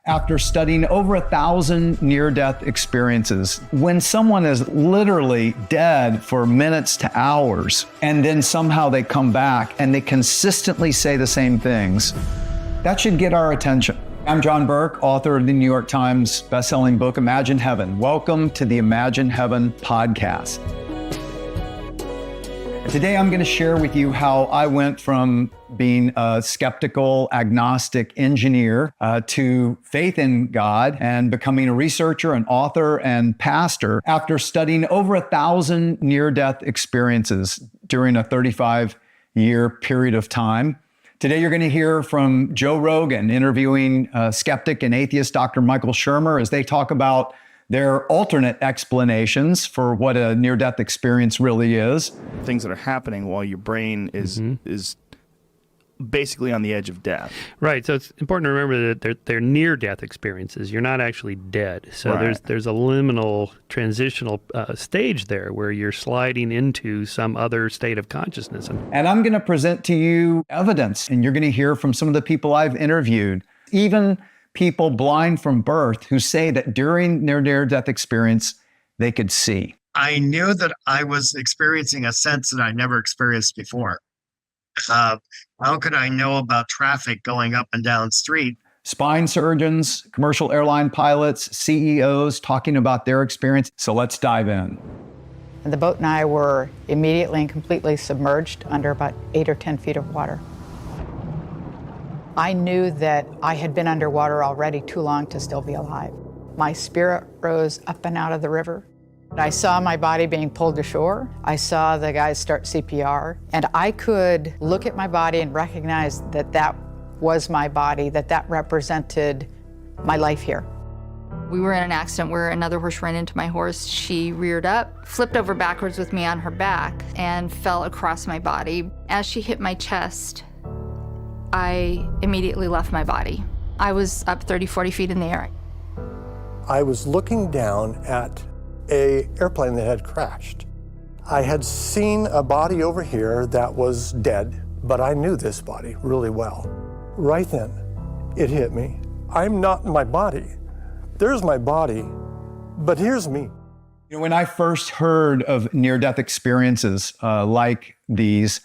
After studying over 1,000 near-death experiences, when someone is literally dead for minutes to hours, and then somehow they come back and they consistently say the same things, that should get our attention. I'm John Burke, author of the New York Times bestselling book, Imagine Heaven. Welcome to the Imagine Heaven podcast. Today, I'm going to share with you how I went from being a skeptical, agnostic engineer to faith in God and becoming a researcher, an author, and pastor after studying over 1,000 near-death experiences during a 35-year period of time. Today, you're going to hear from Joe Rogan interviewing skeptic and atheist Dr. Michael Shermer as they talk about their alternate explanations for what a near-death experience really is. Things that are happening while your brain is basically on the edge of death. Right. So it's important to remember that they're near-death experiences. You're not actually dead. So Right. there's a liminal transitional stage there where you're sliding into some other state of consciousness. And I'm going to present to you evidence, and you're going to hear from some of the people I've interviewed, even people blind from birth who say that during their near-death experience, they could see. I knew that I was experiencing a sense that I never experienced before. How could I know about traffic going up and down the street? Spine surgeons, commercial airline pilots, CEOs talking about their experience. So let's dive in. And the boat and I were immediately and completely submerged under about 8 or 10 feet of water. I knew that I had been underwater already too long to still be alive. My spirit rose up and out of the river. I saw my body being pulled to shore. I saw the guys start CPR, and I could look at my body and recognize that that was my body, that represented my life here. We were in an accident where another horse ran into my horse. She reared up, flipped over backwards with me on her back, and fell across my body. As she hit my chest, I immediately left my body. I was up 30, 40 feet in the air. I was looking down at an airplane that had crashed. I had seen a body over here that was dead, but I knew this body really well. Right then, it hit me. I'm not my body. There's my body, but here's me. You know, when I first heard of near-death experiences like these,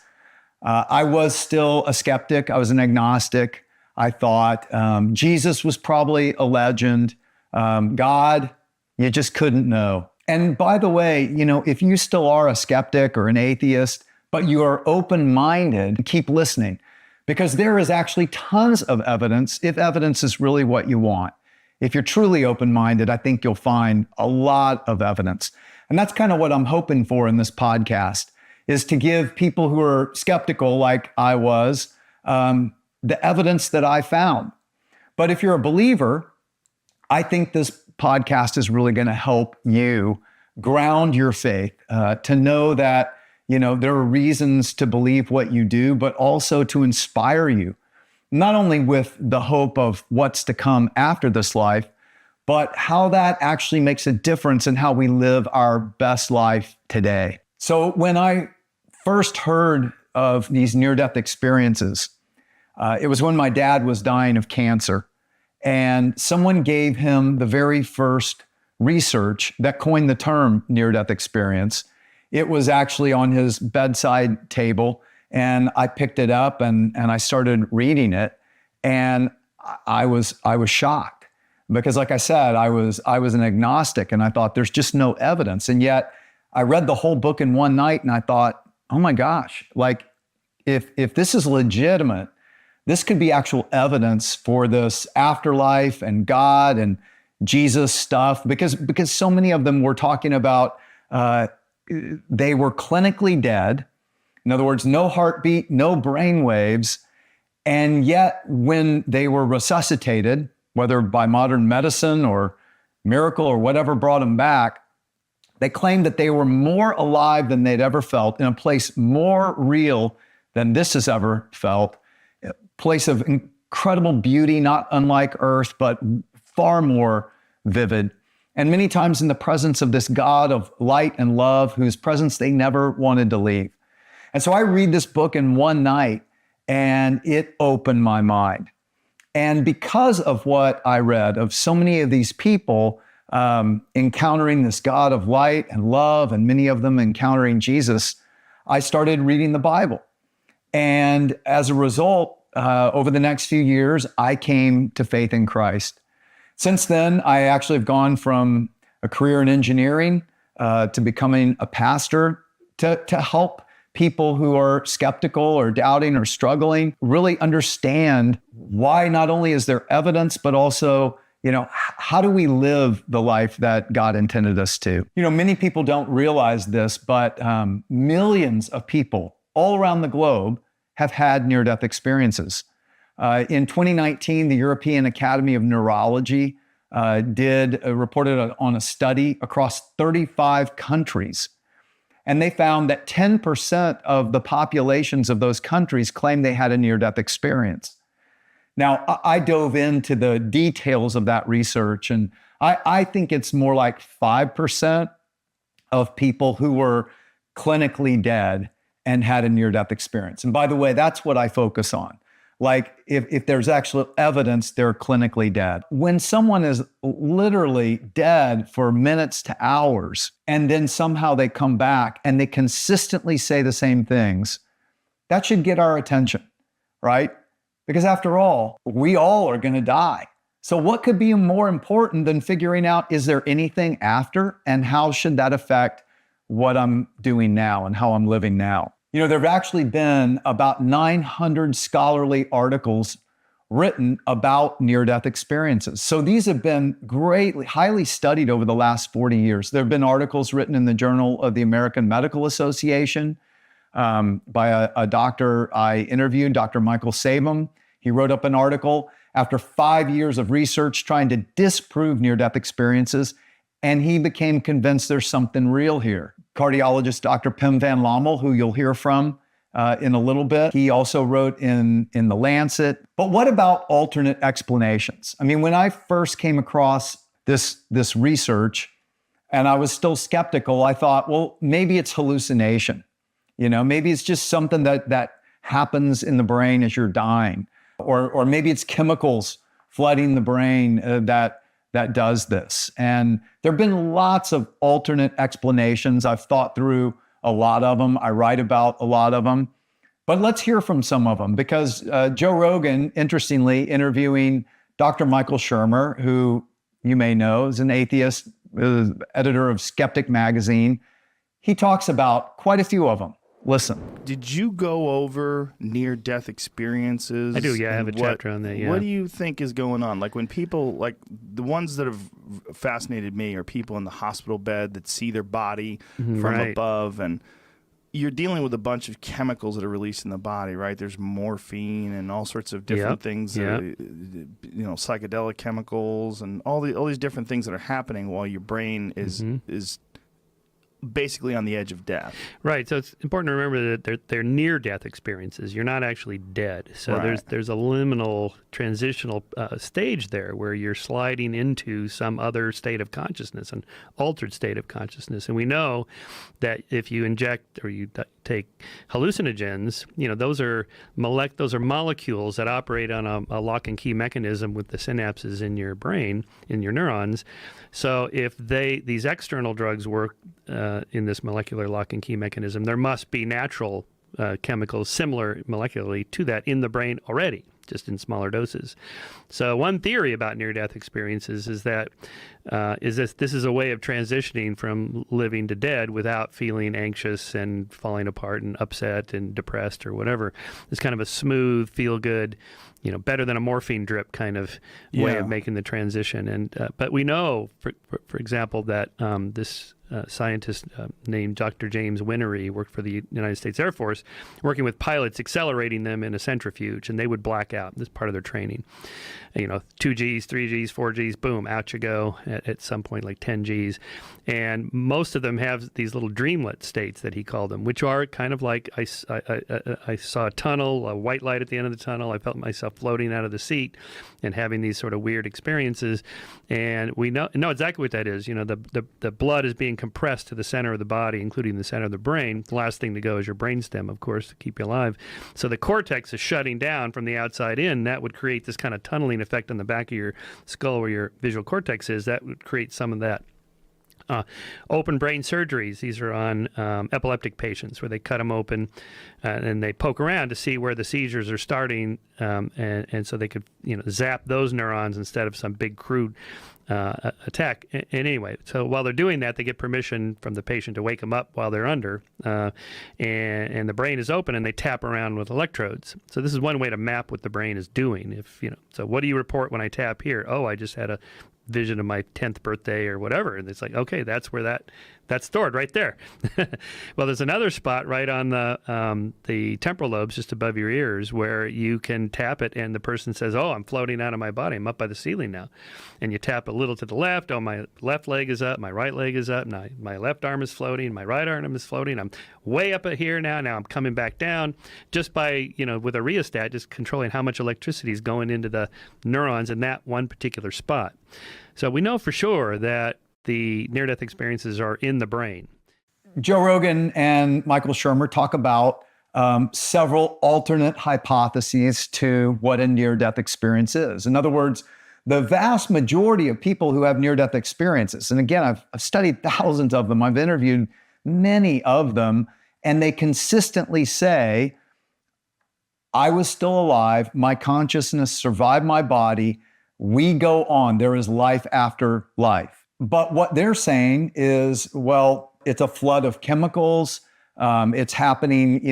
I was still a skeptic. I was an agnostic. I thought Jesus was probably a legend. God, you just couldn't know. And by the way, you know, if you still are a skeptic or an atheist, but you are open-minded, keep listening, because there is actually tons of evidence, if evidence is really what you want. If you're truly open-minded, I think you'll find a lot of evidence. And that's kind of what I'm hoping for in this podcast, is to give people who are skeptical, like I was, the evidence that I found. But if you're a believer, I think this podcast is really going to help you ground your faith, to know that, you know, there are reasons to believe what you do, but also to inspire you, not only with the hope of what's to come after this life, but how that actually makes a difference in how we live our best life today. So when I first heard of these near-death experiences, it was when my dad was dying of cancer. And someone gave him the very first research that coined the term near-death experience. It was actually on his bedside table, and I picked it up and I started reading it, and I was shocked because, like I said, I was an agnostic, and I thought there's just no evidence. And yet, I read the whole book in one night, and I thought, oh my gosh, like if this is legitimate, this could be actual evidence for this afterlife and God and Jesus stuff, because so many of them were talking about they were clinically dead. In other words, no heartbeat, no brain waves. And yet when they were resuscitated, whether by modern medicine or miracle or whatever brought them back, they claimed that they were more alive than they'd ever felt, in a place more real than this has ever felt, a place of incredible beauty, not unlike Earth, but far more vivid. And many times in the presence of this God of light and love, whose presence they never wanted to leave. And so I read this book in one night, and it opened my mind. And because of what I read of so many of these people encountering this God of light and love, and many of them encountering Jesus, I started reading the Bible. And as a result, over the next few years, I came to faith in Christ. Since then, I actually have gone from a career in engineering to becoming a pastor to help people who are skeptical or doubting or struggling really understand why not only is there evidence, but also, how do we live the life that God intended us to? Many people don't realize this, but millions of people all around the globe have had near-death experiences. In 2019, the European Academy of Neurology reported on a study across 35 countries. And they found that 10% of the populations of those countries claimed they had a near-death experience. Now, I dove into the details of that research, and I think it's more like 5% of people who were clinically dead and had a near-death experience. And by the way, that's what I focus on. Like if there's actual evidence they're clinically dead. When someone is literally dead for minutes to hours, and then somehow they come back and they consistently say the same things, that should get our attention, right? Because after all, we all are going to die. So what could be more important than figuring out, is there anything after, and how should that affect what I'm doing now and how I'm living now? There have actually been about 900 scholarly articles written about near-death experiences. So these have been highly studied over the last 40 years. There have been articles written in the Journal of the American Medical Association by a doctor I interviewed, Dr. Michael Sabum. He wrote up an article after 5 years of research trying to disprove near-death experiences, and he became convinced there's something real here. Cardiologist Dr. Pim Van Lommel, who you'll hear from in a little bit. He also wrote in The Lancet. But what about alternate explanations? I mean, when I first came across this research and I was still skeptical, I thought, well, maybe it's hallucination. Maybe it's just something that happens in the brain as you're dying. Or maybe it's chemicals flooding the brain that does this. And there have been lots of alternate explanations. I've thought through a lot of them. I write about a lot of them. But let's hear from some of them, because Joe Rogan, interestingly, interviewing Dr. Michael Shermer, who you may know is an atheist, editor of Skeptic magazine, he talks about quite a few of them. Listen. Did you go over near-death experiences? I do, yeah. I have a chapter on that, yeah. What do you think is going on? Like when people, like the ones that have fascinated me are people in the hospital bed that see their body from above, and you're dealing with a bunch of chemicals that are released in the body, right? There's morphine and all sorts of different things, psychedelic chemicals and all these different things that are happening while your brain is basically on the edge of death. Right. So it's important to remember that they're near-death experiences. You're not actually dead. So there's a liminal transitional stage there where you're sliding into some other state of consciousness, an altered state of consciousness. And we know that if you inject or you take hallucinogens, those are molecules that operate on a lock and key mechanism with the synapses in your brain, in your neurons. So if these external drugs work in this molecular lock and key mechanism, there must be natural chemicals similar molecularly to that in the brain already, just in smaller doses. So one theory about near-death experiences is that this is a way of transitioning from living to dead without feeling anxious and falling apart and upset and depressed or whatever. It's kind of a smooth, feel-good, better than a morphine drip kind of way of making the transition. And but we know, for example, that this scientist named Dr. James Winery worked for the United States Air Force, working with pilots, accelerating them in a centrifuge, and they would black out. This is part of their training. 2 Gs, 3 Gs, 4 Gs, boom, out you go at some point, like 10 Gs. And most of them have these little dreamlet states that he called them, which are kind of like I saw a tunnel, a white light at the end of the tunnel. I felt myself himself floating out of the seat and having these sort of weird experiences. And we know exactly what that is. The blood is being compressed to the center of the body, including the center of the brain. The last thing to go is your brainstem, of course, to keep you alive. So the cortex is shutting down from the outside in. That would create this kind of tunneling effect on the back of your skull where your visual cortex is. That would create some of that. Open brain surgeries. These are on epileptic patients where they cut them open and they poke around to see where the seizures are starting, and so they could zap those neurons instead of some big crude attack. And anyway, so while they're doing that, they get permission from the patient to wake them up while they're under, and the brain is open, and they tap around with electrodes. So this is one way to map what the brain is doing. So what do you report when I tap here? Oh, I just had a vision of my 10th birthday or whatever. And it's like, okay, that's where that's stored right there. Well, there's another spot right on the temporal lobes just above your ears where you can tap it and the person says, oh, I'm floating out of my body. I'm up by the ceiling now. And you tap a little to the left. Oh, my left leg is up. My right leg is up. My left arm is floating. My right arm is floating. I'm way up here now. Now I'm coming back down just by, with a rheostat, just controlling how much electricity is going into the neurons in that one particular spot. So we know for sure that the near-death experiences are in the brain. Joe Rogan and Michael Shermer talk about several alternate hypotheses to what a near-death experience is. In other words, the vast majority of people who have near-death experiences, and again, I've studied thousands of them, I've interviewed many of them, and they consistently say, I was still alive, my consciousness survived my body, we go on, there is life after life. But what they're saying is, well, it's a flood of chemicals. It's happening,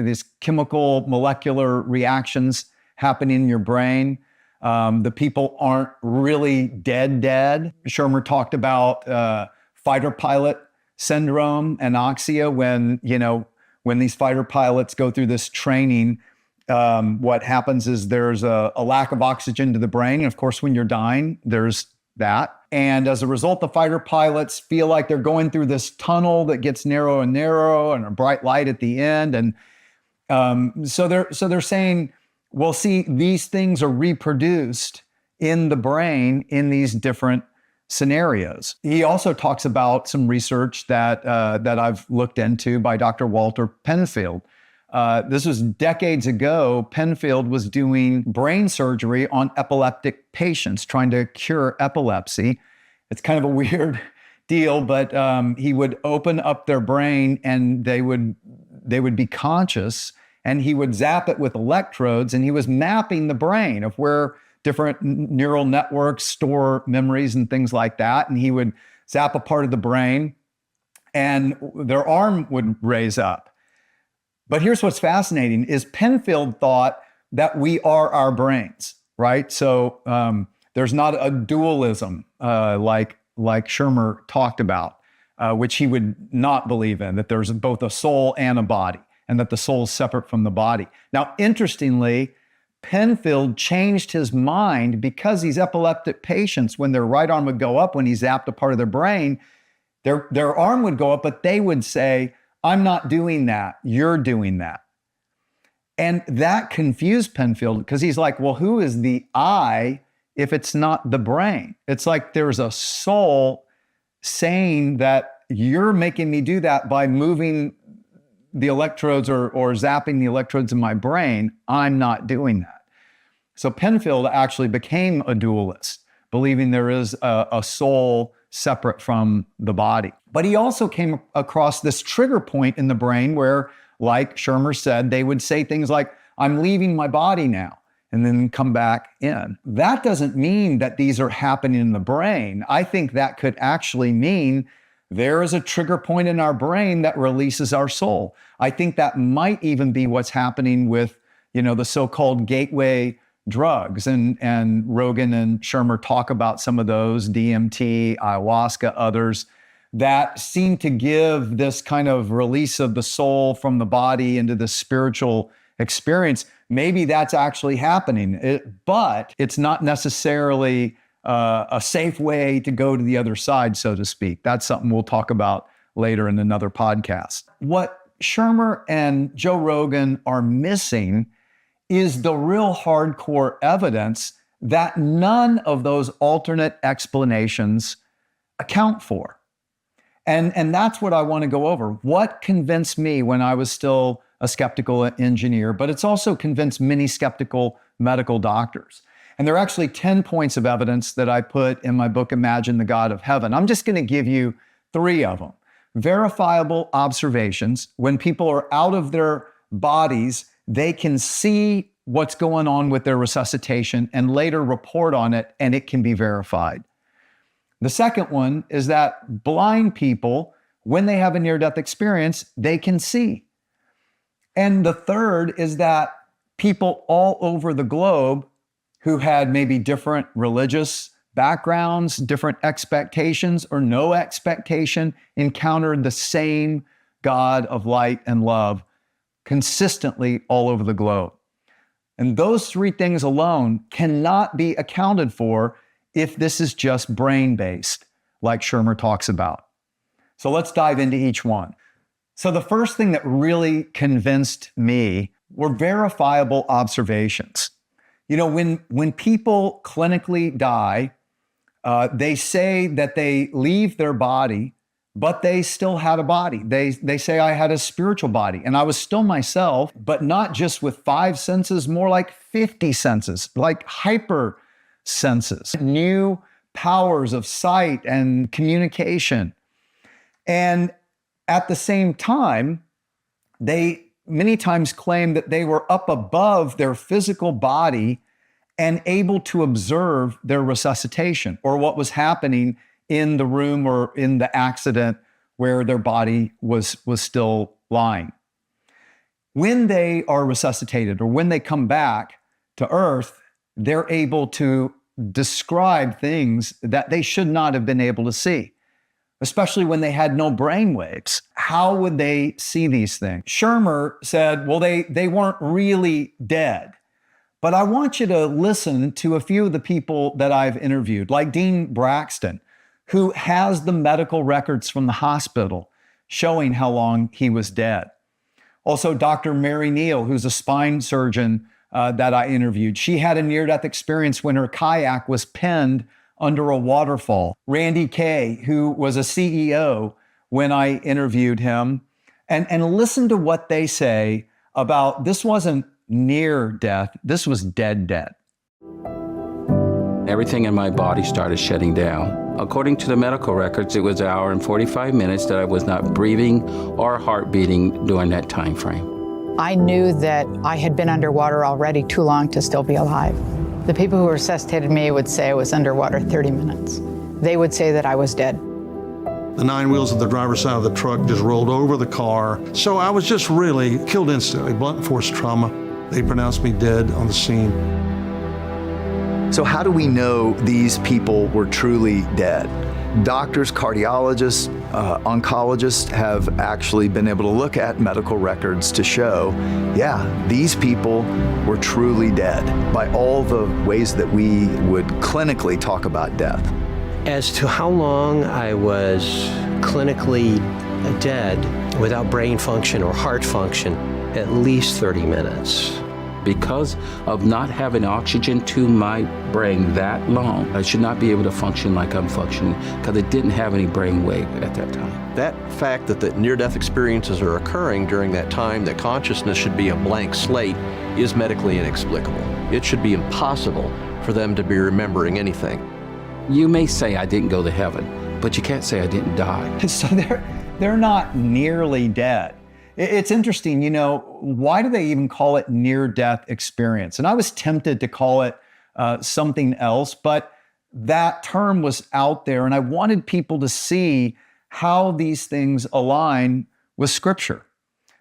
these chemical molecular reactions happening in your brain. The people aren't really dead. Shermer talked about fighter pilot syndrome, anoxia, when these fighter pilots go through this training. What happens is there's a lack of oxygen to the brain. And of course, when you're dying, there's that. And as a result, the fighter pilots feel like they're going through this tunnel that gets narrow and narrow and a bright light at the end. And so they're saying, well, see, these things are reproduced in the brain in these different scenarios. He also talks about some research that I've looked into by Dr. Walter Penfield. This was decades ago. Penfield was doing brain surgery on epileptic patients, trying to cure epilepsy. It's kind of a weird deal, but he would open up their brain and they would be conscious, and he would zap it with electrodes, and he was mapping the brain of where different neural networks store memories and things like that. And he would zap a part of the brain and their arm would raise up. But here's what's fascinating is Penfield thought that we are our brains, right? So there's not a dualism like Shermer talked about, which he would not believe in, that there's both a soul and a body, and that the soul is separate from the body. Now, interestingly, Penfield changed his mind because these epileptic patients, when their right arm would go up, when he zapped a part of their brain, their arm would go up, but they would say, I'm not doing that, you're doing that. And that confused Penfield because he's like, well, who is the I if it's not the brain? It's like there's a soul saying that you're making me do that by moving the electrodes or zapping the electrodes in my brain. I'm not doing that. So Penfield actually became a dualist, believing there is a soul separate from the body. But he also came across this trigger point in the brain where, like Shermer said, they would say things like, I'm leaving my body now, and then come back in. That doesn't mean that these are happening in the brain. I think that could actually mean there is a trigger point in our brain that releases our soul. I think that might even be what's happening with, the so-called gateway drugs. And Rogan and Shermer talk about some of those, DMT, ayahuasca, others, that seem to give this kind of release of the soul from the body into the spiritual experience. Maybe that's actually happening, but it's not necessarily a safe way to go to the other side, so to speak. That's something we'll talk about later in another podcast. What Shermer and Joe Rogan are missing is the real hardcore evidence that none of those alternate explanations account for. And that's what I want to go over. What convinced me when I was still a skeptical engineer, but it's also convinced many skeptical medical doctors. And there are actually 10 points of evidence that I put in my book, Imagine the God of Heaven. I'm just going to give you 3 of them. Verifiable observations. When people are out of their bodies, they can see what's going on with their resuscitation and later report on it, and it can be verified. The second one is that blind people, when they have a near-death experience, they can see. And the third is that people all over the globe who had maybe different religious backgrounds, different expectations, or no expectation, encountered the same God of light and love consistently all over the globe. And those 3 things alone cannot be accounted for if this is just brain-based, like Shermer talks about. So let's dive into each one. So the first thing that really convinced me were verifiable observations. You know, when people clinically die, they say that they leave their body, but they still had a body. They say, I had a spiritual body and I was still myself, but not just with 5 senses, more like 50 senses, like hyper senses, new powers of sight and communication. And at the same time, they many times claim that they were up above their physical body and able to observe their resuscitation or what was happening in the room or in the accident where their body was still lying. When they are resuscitated or when they come back to earth, they're able to describe things that they should not have been able to see, especially when they had no brain waves. How would they see these things? Shermer said, well, they weren't really dead. But I want you to listen to a few of the people that I've interviewed, like Dean Braxton, who has the medical records from the hospital showing how long he was dead. Also, Dr. Mary Neal, who's a spine surgeon that I interviewed. She had a near-death experience when her kayak was pinned under a waterfall. Randy Kay, who was a CEO when I interviewed him, and listen to what they say about this wasn't near death, this was dead. Everything in my body started shutting down. According to the medical records, it was an hour and 45 minutes that I was not breathing or heart beating during that time frame. I knew that I had been underwater already too long to still be alive. The people who resuscitated me would say I was underwater 30 minutes. They would say that I was dead. The 9 wheels of the driver's side of the truck just rolled over the car. So I was just really killed instantly, blunt force trauma. They pronounced me dead on the scene. So how do we know these people were truly dead? Doctors, cardiologists, oncologists have actually been able to look at medical records to show, yeah, these people were truly dead by all the ways that we would clinically talk about death. As to how long I was clinically dead without brain function or heart function, at least 30 minutes. Because of not having oxygen to my brain that long, I should not be able to function like I'm functioning because it didn't have any brain wave at that time. That fact that the near-death experiences are occurring during that time, that consciousness should be a blank slate, is medically inexplicable. It should be impossible for them to be remembering anything. You may say I didn't go to heaven, but you can't say I didn't die. So they're not nearly dead. It's interesting, you know, why do they even call it near-death experience? And I was tempted to call it something else, but that term was out there and I wanted people to see how these things align with Scripture.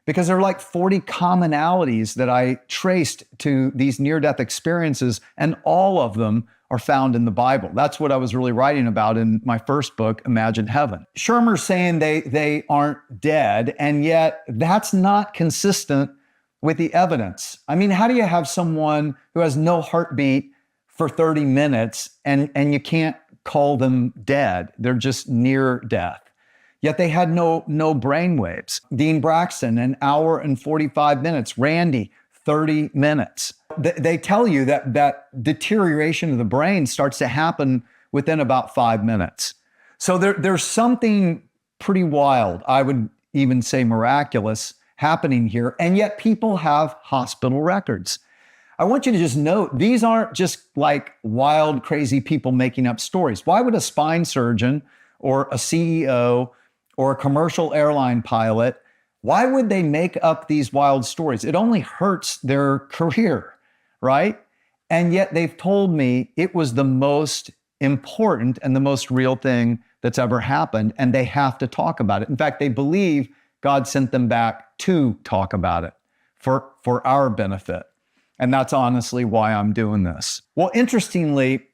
Because there are like 40 commonalities that I traced to these near-death experiences, and all of them are found in the Bible. That's what I was really writing about in my first book, Imagine Heaven. Shermer's saying they aren't dead, and yet that's not consistent with the evidence. I mean, how do you have someone who has no heartbeat for 30 minutes and you can't call them dead? They're just near death. Yet they had no brain waves. Dean Braxton, an hour and 45 minutes. Randy, 30 minutes. They tell you that deterioration of the brain starts to happen within about 5 minutes. So there's something pretty wild, I would even say miraculous, happening here. And yet people have hospital records. I want you to just note, these aren't just like wild, crazy people making up stories. Why would a spine surgeon or a CEO or a commercial airline pilot, why would they make up these wild stories? It only hurts their career, right? And yet they've told me it was the most important and the most real thing that's ever happened, and they have to talk about it. In fact, they believe God sent them back to talk about it for our benefit. And that's honestly why I'm doing this. Well, interestingly,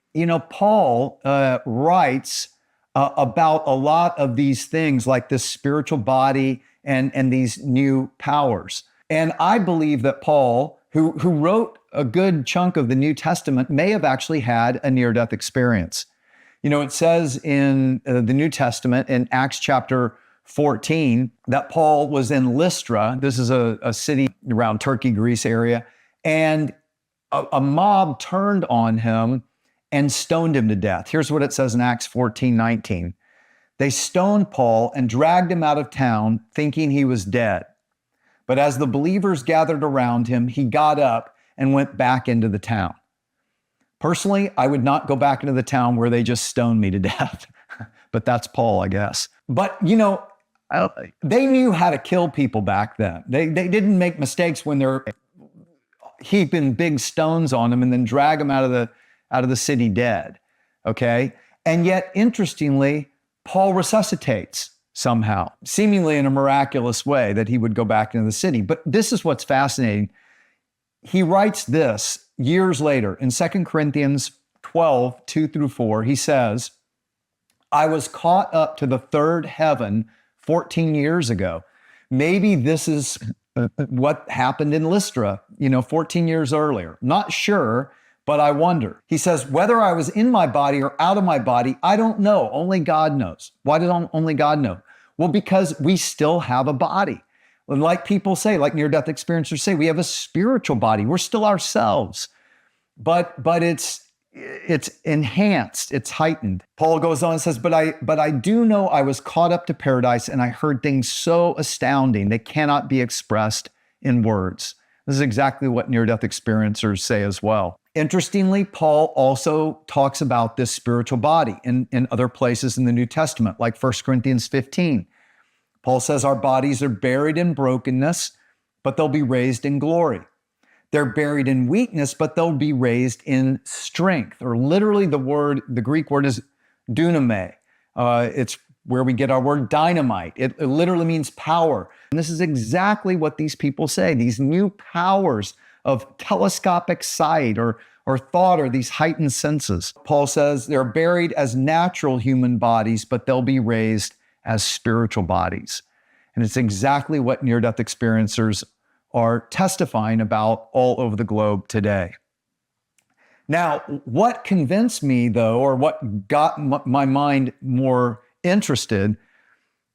Paul writes about a lot of these things like this spiritual body and these new powers. And I believe that Paul, who wrote a good chunk of the New Testament, may have actually had a near-death experience. It says in the New Testament in Acts chapter 14 that Paul was in Lystra. This is a city around Turkey, Greece area. And a mob turned on him and stoned him to death. Here's what it says in Acts 14:19. They stoned Paul and dragged him out of town, thinking he was dead. But as the believers gathered around him, he got up and went back into the town. Personally, I would not go back into the town where they just stoned me to death. But that's Paul, I guess. But, they knew how to kill people back then. They didn't make mistakes when they're heaping big stones on them and then drag them out of the city dead, okay? And yet, interestingly, Paul resuscitates somehow, seemingly in a miraculous way, that he would go back into the city. But this is what's fascinating. He writes this years later in 2 Corinthians 12, 2-4. He says, I was caught up to the third heaven 14 years ago. Maybe this is what happened in Lystra, 14 years earlier. Not sure, but I wonder. He says, whether I was in my body or out of my body, I don't know. Only God knows. Why did only God know? Well, because we still have a body. Like people say, like near-death experiencers say, we have a spiritual body. We're still ourselves, but it's enhanced, it's heightened. Paul goes on and says, but I do know I was caught up to paradise and I heard things so astounding they cannot be expressed in words. This is exactly what near-death experiencers say as well. Interestingly, Paul also talks about this spiritual body in other places in the New Testament, like 1 Corinthians 15. Paul says our bodies are buried in brokenness, but they'll be raised in glory. They're buried in weakness, but they'll be raised in strength. Or literally the Greek word is duname. It's where we get our word dynamite. It literally means power. And this is exactly what these people say, these new powers of telescopic sight or thought or these heightened senses. Paul says they're buried as natural human bodies, but they'll be raised as spiritual bodies. And it's exactly what near-death experiencers are testifying about all over the globe today. Now, what convinced me, though, or what got my mind more interested,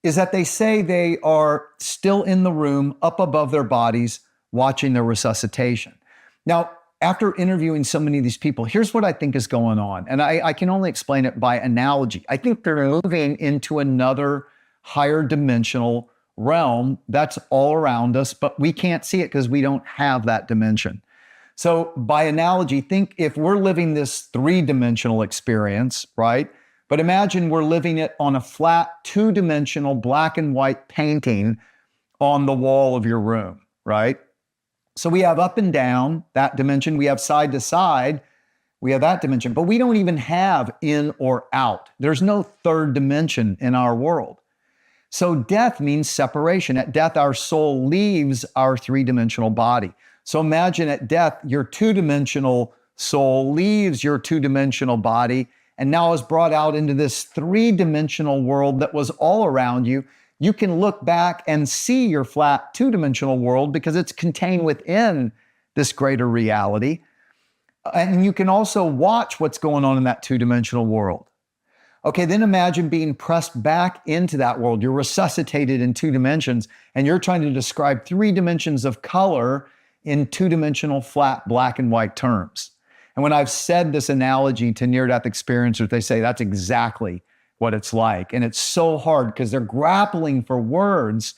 is that they say they are still in the room up above their bodies watching their resuscitation. Now, after interviewing so many of these people, here's what I think is going on. And I can only explain it by analogy. I think they're moving into another higher dimensional realm that's all around us, but we can't see it because we don't have that dimension. So by analogy, think if we're living this three-dimensional experience, right? But imagine we're living it on a flat two-dimensional black and white painting on the wall of your room, right? So we have up and down, that dimension. We have side to side, we have that dimension, but we don't even have in or out. There's no third dimension in our world. So death means separation. At death, our soul leaves our three-dimensional body. So imagine at death, your two-dimensional soul leaves your two-dimensional body and now is brought out into this three-dimensional world that was all around you. You can look back and see your flat two-dimensional world because it's contained within this greater reality. And you can also watch what's going on in that two-dimensional world. Okay, then imagine being pressed back into that world. You're resuscitated in two dimensions, and you're trying to describe three dimensions of color in two-dimensional, flat, black and white terms. And when I've said this analogy to near-death experiencers, they say that's exactly what it's like. And it's so hard because they're grappling for words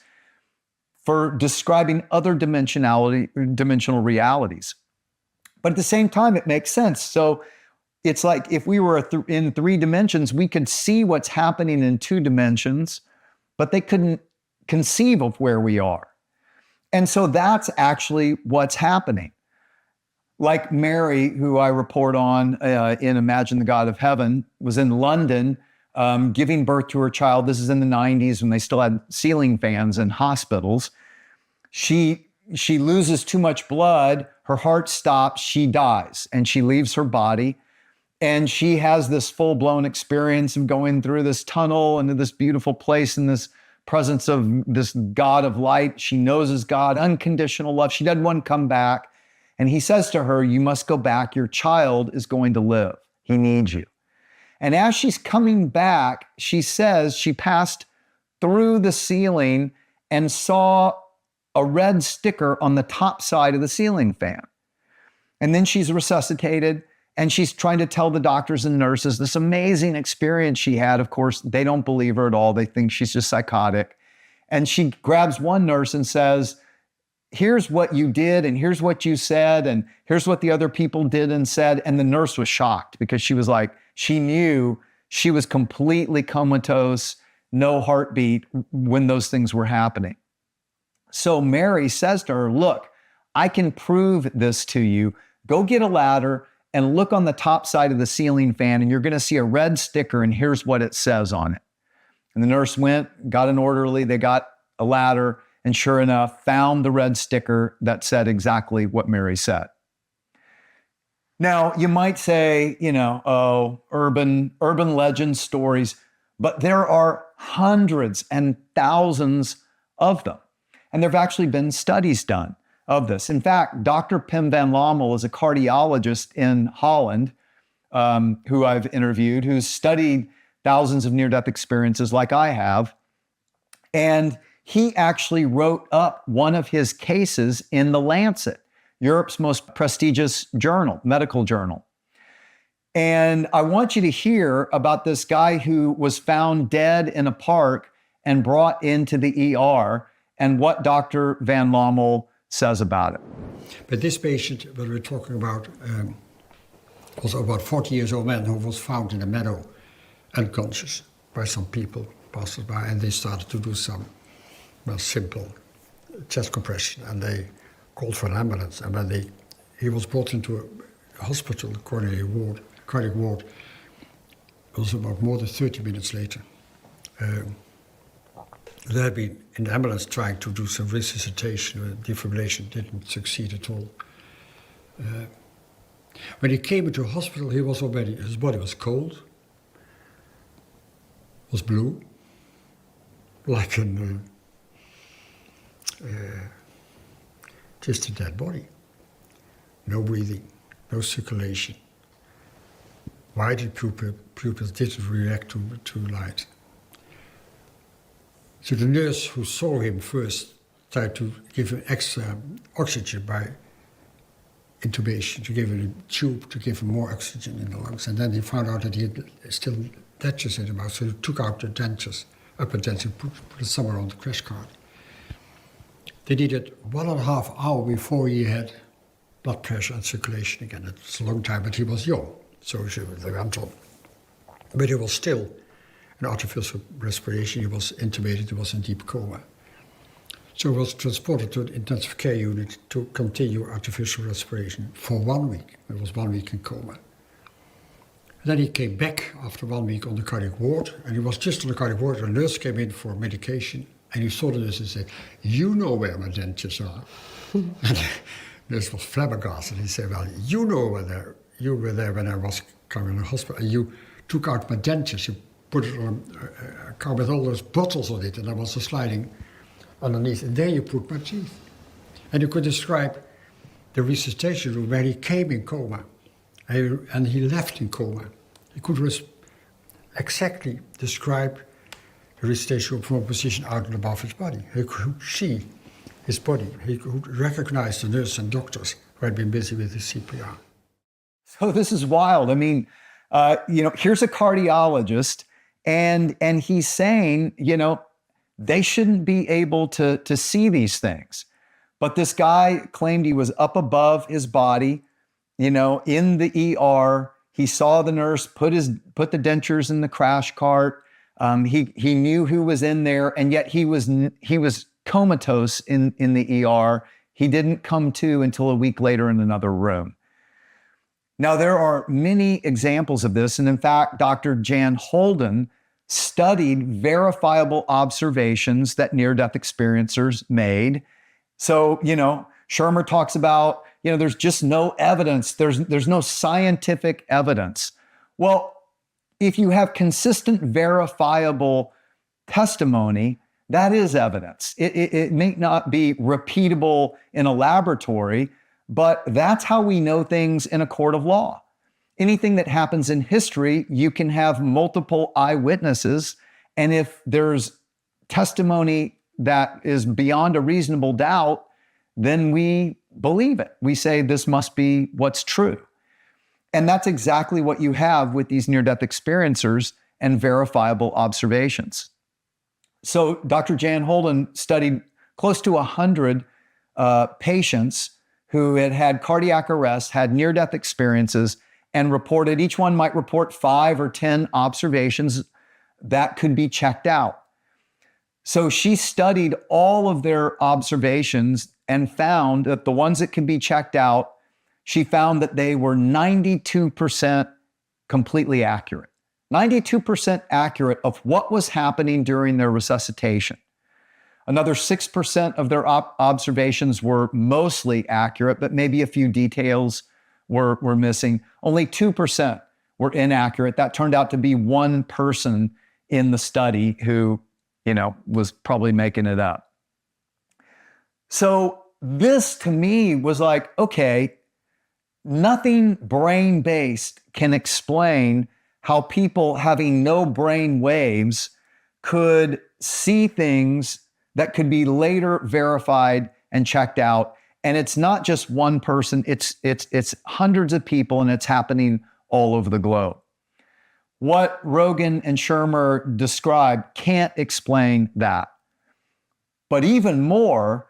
for describing other dimensional realities. But at the same time, it makes sense. So it's like if we were in 3 dimensions, we could see what's happening in 2 dimensions, but they couldn't conceive of where we are. And so that's actually what's happening. Like Mary, who I report on in Imagine the God of Heaven, was in London giving birth to her child. This is in the 90s when they still had ceiling fans in hospitals. She loses too much blood, her heart stops, she dies, and she leaves her body. And she has this full-blown experience of going through this tunnel into this beautiful place in this presence of this God of light. She knows his God, unconditional love. She doesn't want to come back. And he says to her, you must go back. Your child is going to live. He needs you. And as she's coming back, she says she passed through the ceiling and saw a red sticker on the top side of the ceiling fan. And then she's resuscitated and she's trying to tell the doctors and nurses this amazing experience she had. Of course, they don't believe her at all. They think she's just psychotic. And she grabs one nurse and says, here's what you did, and here's what you said, and here's what the other people did and said. And the nurse was shocked because she was like, she knew she was completely comatose, no heartbeat when those things were happening. So Mary says to her, look, I can prove this to you. Go get a ladder and look on the top side of the ceiling fan, and you're going to see a red sticker, and here's what it says on it. And the nurse went, got an orderly, they got a ladder, and sure enough, found the red sticker that said exactly what Mary said. Now, you might say, oh, urban legend stories, but there are hundreds and thousands of them. And there have actually been studies done of this. In fact, Dr. Pim van Lommel is a cardiologist in Holland who I've interviewed, who's studied thousands of near-death experiences like I have. And he actually wrote up one of his cases in The Lancet, Europe's most prestigious journal, medical journal. And I want you to hear about this guy who was found dead in a park and brought into the ER and what Dr. Van Lommel says about it. But this patient that we're talking about was about 40 years old man who was found in a meadow unconscious by some people passed by, and they started to do some simple chest compression, and they called for an ambulance. And when he was brought into a hospital, cardiac ward, it was about more than 30 minutes later. They had been in the ambulance trying to do some resuscitation. Defibrillation didn't succeed at all. When he came into hospital, his body was cold, was blue, like just a dead body. No breathing, no circulation. Widened pupils didn't react to light. So the nurse who saw him first tried to give him extra oxygen by intubation, to give him a tube to give him more oxygen in the lungs. And then he found out that he had still dentures in the mouth, so he took out the dentures, upper dentures, put it somewhere on the crash cart. They needed 1.5 hours before he had blood pressure and circulation again. It's a long time, but he was young, so they went on. But he was still in artificial respiration. He was intubated, he was in deep coma. So he was transported to an intensive care unit to continue artificial respiration for 1 week. It was 1 week in coma. And then he came back after 1 week on the cardiac ward, and he was just on the cardiac ward. A nurse came in for medication, and he saw the nurse and said, "You know where my dentures are." And the nurse was flabbergasted. He said, "Well, you know where you were there when I was coming to the hospital, and you took out my dentures, you put it on a car with all those bottles on it, and I was sliding underneath, and there you put my teeth." And you could describe the resuscitation room where he came in coma, and he left in coma. He could exactly describe the resuscitation room from a position out and above his body. He could see his body. He could recognize the nurses and doctors who had been busy with the CPR. So this is wild. I mean, here's a cardiologist, and he's saying, they shouldn't be able to see these things. But this guy claimed he was up above his body, in the ER. He saw the nurse put the dentures in the crash cart. He knew who was in there, and yet he was comatose in the ER. He didn't come to until a week later in another room. Now, there are many examples of this, and in fact, Dr. Jan Holden studied verifiable observations that near-death experiencers made. So, Shermer talks about, there's just no evidence. There's no scientific evidence. Well, if you have consistent, verifiable testimony, that is evidence. It may not be repeatable in a laboratory, but that's how we know things in a court of law. Anything that happens in history, you can have multiple eyewitnesses, and if there's testimony that is beyond a reasonable doubt, then we believe it. We say this must be what's true. And that's exactly what you have with these near-death experiencers and verifiable observations. So Dr. Jan Holden studied close to 100 patients who had cardiac arrest, had near-death experiences, and reported, each one might report 5 or 10 observations that could be checked out. So she studied all of their observations and found that the ones that could be checked out, she found that they were 92% completely accurate. 92% accurate of what was happening during their resuscitation. Another 6% of their observations were mostly accurate, but maybe a few details were missing. Only 2% were inaccurate. That turned out to be one person in the study who, was probably making it up. So this to me was like, okay, nothing brain-based can explain how people having no brain waves could see things that could be later verified and checked out. And it's not just one person, it's hundreds of people, and it's happening all over the globe. What Rogan and Shermer described can't explain that. But even more,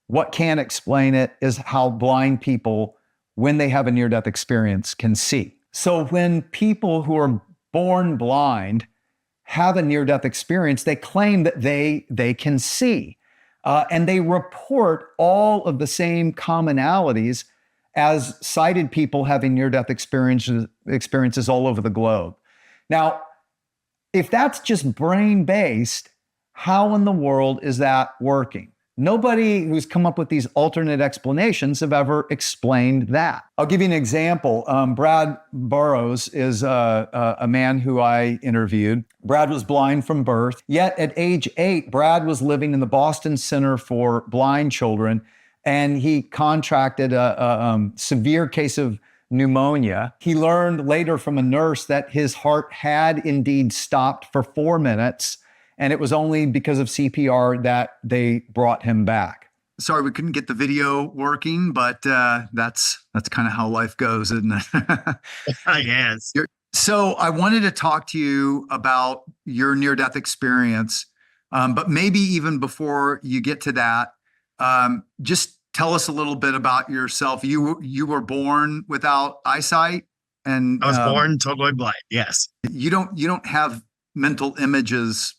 what can explain it is how blind people, when they have a near-death experience, can see. So when people who are born blind have a near-death experience, they claim that they can see. And they report all of the same commonalities as sighted people having near-death experiences all over the globe. Now, if that's just brain-based, how in the world is that working? Nobody who's come up with these alternate explanations have ever explained that. I'll give you an example. Brad Burrows is a man who I interviewed. Brad was blind from birth, yet at age 8, Brad was living in the Boston Center for Blind Children, and he contracted a severe case of pneumonia. He learned later from a nurse that his heart had indeed stopped for 4 minutes, and it was only because of CPR that they brought him back. Sorry, we couldn't get the video working, but that's kind of how life goes, isn't it? Yes. So I wanted to talk to you about your near-death experience, but maybe even before you get to that, just tell us a little bit about yourself. You were born without eyesight, and I was born totally blind. Yes. You don't have mental images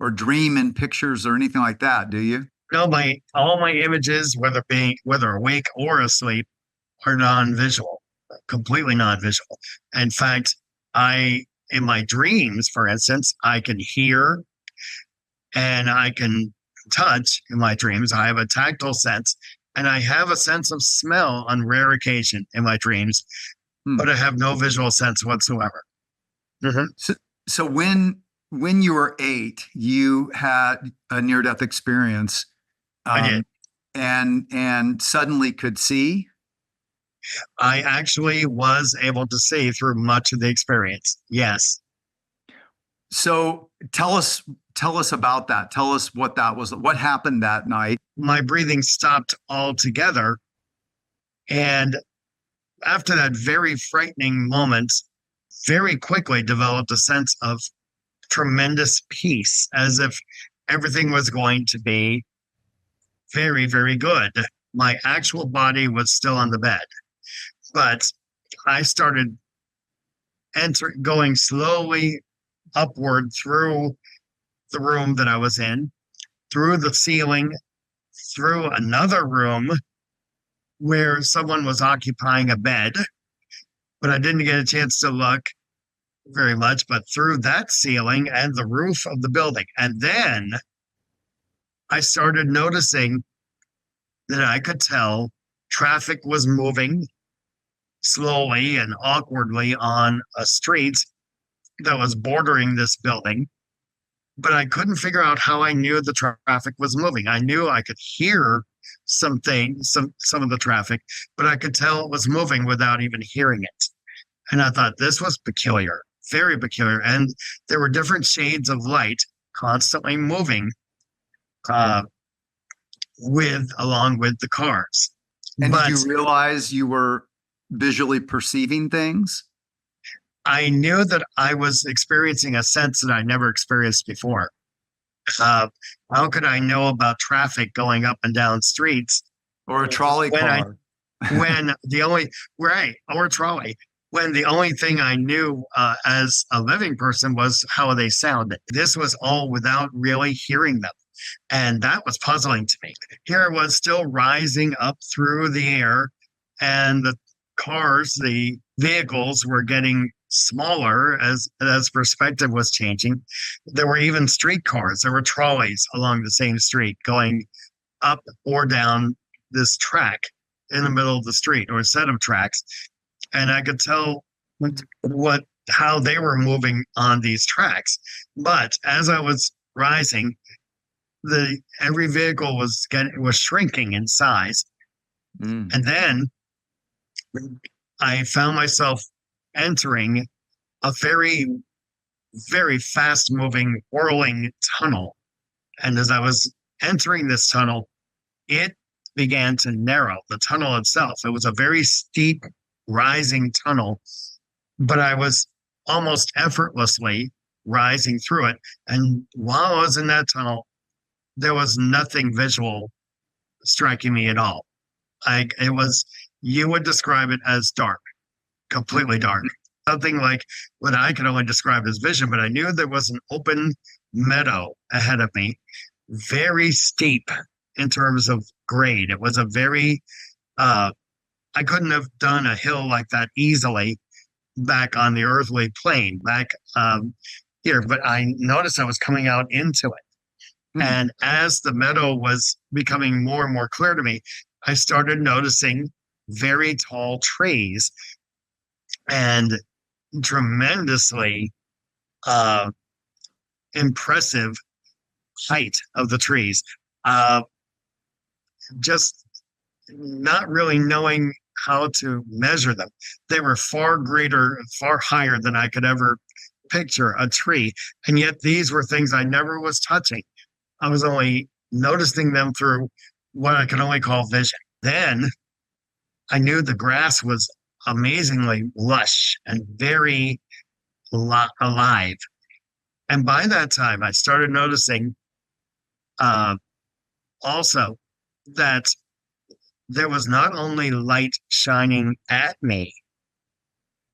or dream in pictures or anything like that, do you? No, all my images, whether awake or asleep, are non-visual, completely non-visual. In fact, in my dreams, for instance, I can hear and I can touch in my dreams. I have a tactile sense, and I have a sense of smell on rare occasion in my dreams, but I have no visual sense whatsoever. Mm-hmm. So when you were 8, you had a near-death experience. I did. And suddenly could see? I actually was able to see through much of the experience. Yes. So tell us tell us about that. Tell us what that was. What happened that night? My breathing stopped altogether. And after that very frightening moment, very quickly developed a sense of tremendous peace, as if everything was going to be very, very good. My actual body was still on the bed, but I started going slowly upward through the room that I was in, through the ceiling, through another room where someone was occupying a bed, but I didn't get a chance to look very much, but through that ceiling and the roof of the building. And then I started noticing that I could tell traffic was moving slowly and awkwardly on a street that was bordering this building, but I couldn't figure out how I knew the traffic was moving. I knew I could hear some of the traffic, but I could tell it was moving without even hearing it. And I thought this was peculiar, very peculiar. And there were different shades of light constantly moving along with the cars. And did you realize you were visually perceiving things? I knew that I was experiencing a sense that I never experienced before. How could I know about traffic going up and down streets? Or a trolley car. Or a trolley. When the only thing I knew as a living person was how they sounded. This was all without really hearing them. And that was puzzling to me. Here I was still rising up through the air, and the cars, the vehicles were getting smaller as perspective was changing. There were even streetcars. There were trolleys along the same street going up or down this track in the middle of the street, or a set of tracks. And I could tell how they were moving on these tracks. But as I was rising, every vehicle was shrinking in size. And then I found myself entering a very, very fast moving, whirling tunnel. And as I was entering this tunnel, it began to narrow, the tunnel itself. It was a very steep, rising tunnel, but I was almost effortlessly rising through it. And while I was in that tunnel, there was nothing visual striking me at all. You would describe it as dark, completely dark. Something like what I could only describe as vision, but I knew there was an open meadow ahead of me, very steep in terms of grade. It was a very, I couldn't have done a hill like that easily back on the earthly plane, back here, but I noticed I was coming out into it. And as the meadow was becoming more and more clear to me, I started noticing very tall trees and tremendously impressive height of the trees. Just not really knowing how to measure them. They were far higher than I could ever picture a tree. And yet these were things I never was touching. I was only noticing them through what I could only call vision. Then I knew the grass was amazingly lush and very alive. And by that time, I started noticing also that there was not only light shining at me,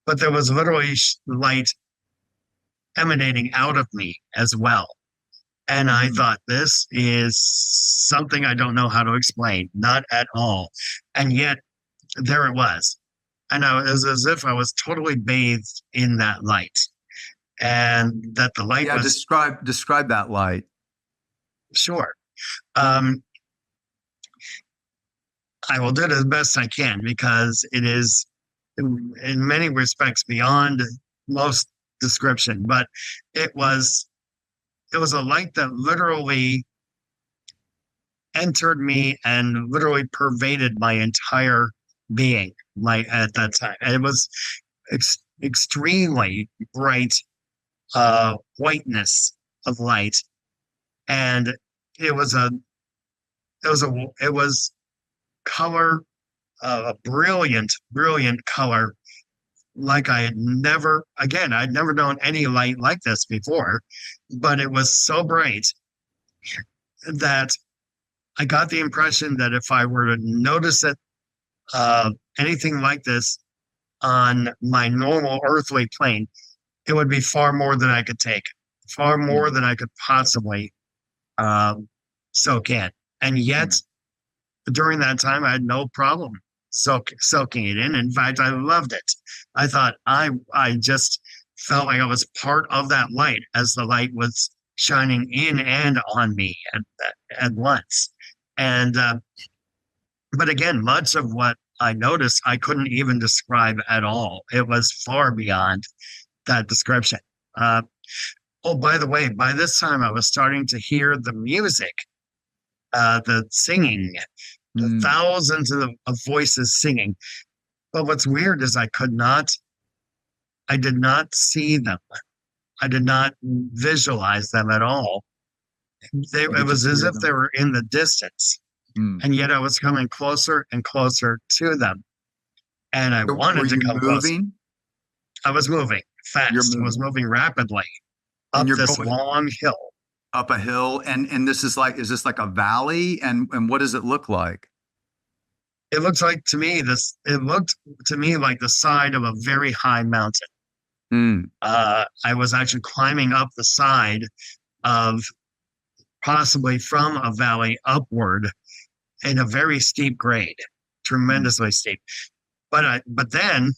but there was literally light emanating out of me as well. And I thought, this is something I don't know how to explain, not at all. And yet, there it was. And it was as if I was totally bathed in that light. And that the light was... Describe that light. Sure. I will do it as best I can, because it is, in many respects, beyond most description. But it was a light that literally entered me and literally pervaded my entire being at that time. And it was extremely bright whiteness of light And it was color, a brilliant color, like I had never, again, I'd never known any light like this before, but it was so bright that I got the impression that if I were to notice it, anything like this on my normal earthly plane, it would be far more than I could take, far more than I could possibly soak in. And yet, during that time, I had no problem soaking it in. In fact, I loved it. I thought I just felt like I was part of that light as the light was shining in and on me at once. And but again, much of what I noticed, I couldn't even describe at all. It was far beyond that description. Oh, by the way, by this time I was starting to hear the music, the singing, the thousands of voices singing. But what's weird is I did not see them. I did not visualize them at all. It was as if they were in the distance. And yet I was coming closer and closer to them. And I wanted to come closer. I was moving fast. I was moving rapidly up this long hill. Up a hill. And this is like, is this like a valley? And what does it look like? It looked like to me like the side of a very high mountain. I was actually climbing up the side of, possibly from a valley upward, in a very steep grade, tremendously steep. But then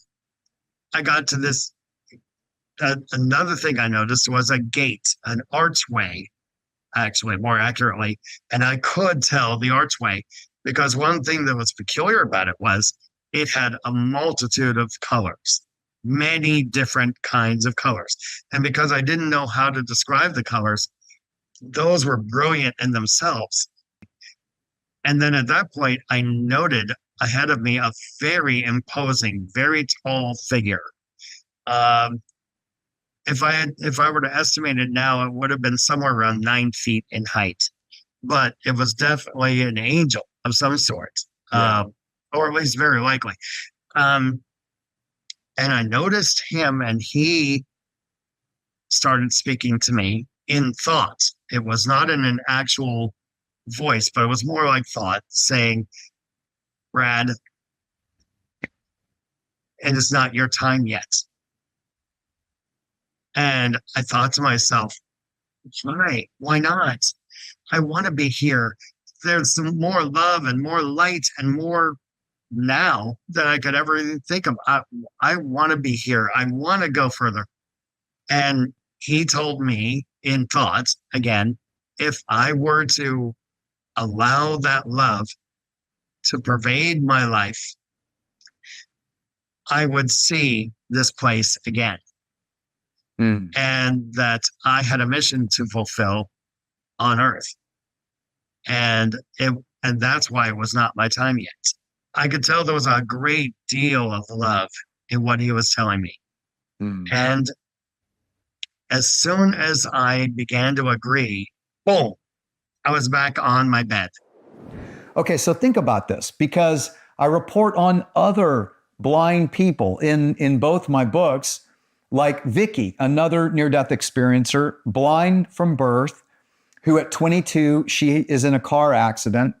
I got to this, another thing I noticed was a gate, an archway, actually, more accurately. And I could tell the archway because one thing that was peculiar about it was it had a multitude of colors, many different kinds of colors. And because I didn't know how to describe the colors, those were brilliant in themselves. And then at that point, I noted ahead of me a very imposing, very tall figure. If I were to estimate it now, it would have been somewhere around 9 feet in height. But it was definitely an angel of some sort, or at least very likely. And I noticed him, and he started speaking to me in thought. It was not in an actual voice, but it was more like thought, saying, "Brad, it is not your time yet." And I thought to myself, why not? I want to be here. There's some more love and more light and more now than I could ever even think of. I want to be here. I want to go further. And he told me in thought, again, if I were to allow that love to pervade my life, I would see this place again. And that I had a mission to fulfill on earth. And that's why it was not my time yet. I could tell there was a great deal of love in what he was telling me. And as soon as I began to agree, boom, I was back on my bed. Okay, so think about this, because I report on other blind people in both my books, like Vicky, another near-death experiencer, blind from birth, who at 22, she is in a car accident.